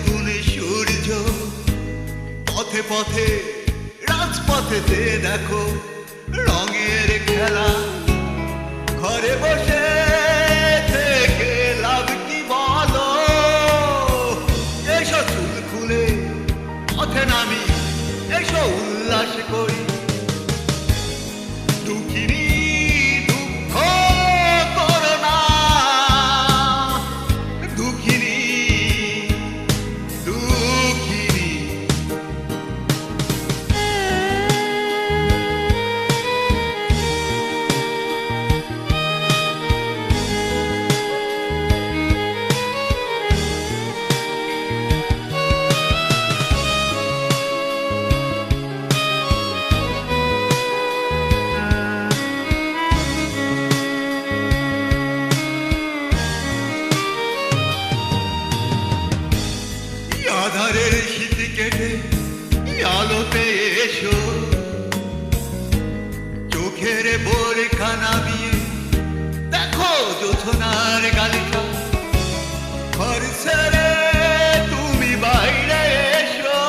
নতুন সূর্য পথে পথে রাজপথেতে দেখো রঙের খেলা। ঘরে বসে থেকে লাভ কি বলো? এসো চুল খুলে পথে নামি, এসো উল্লাস করি। দুঃখিনী দুঃখ করো না, দুঃখিনী দুঃখিনী। আধারের শীত কেটে আলোতে এসো, চোখের বোরখা নামিয়ে দেখো জোছনার গালিচা। ঘর ছেড়ে তুমি বাইরে এসো,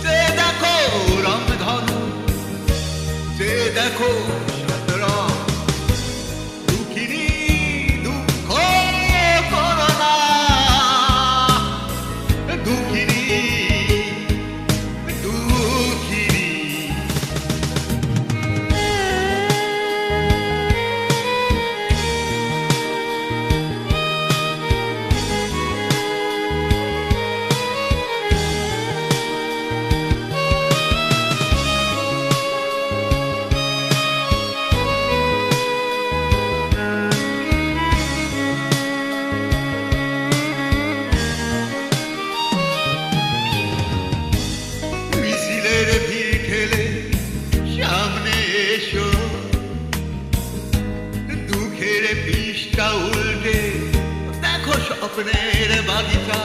যে দেখো রংধনু, যে দেখো শতরং। দুঃখিনী দুঃখ করো না, দুঃখিনী দুঃখিনী। মিছিলের ভিড় ঠেলে সামনে এসো, দুঃখের পৃষ্ঠা উল্টে দেখো স্বপ্নের বাগিচা।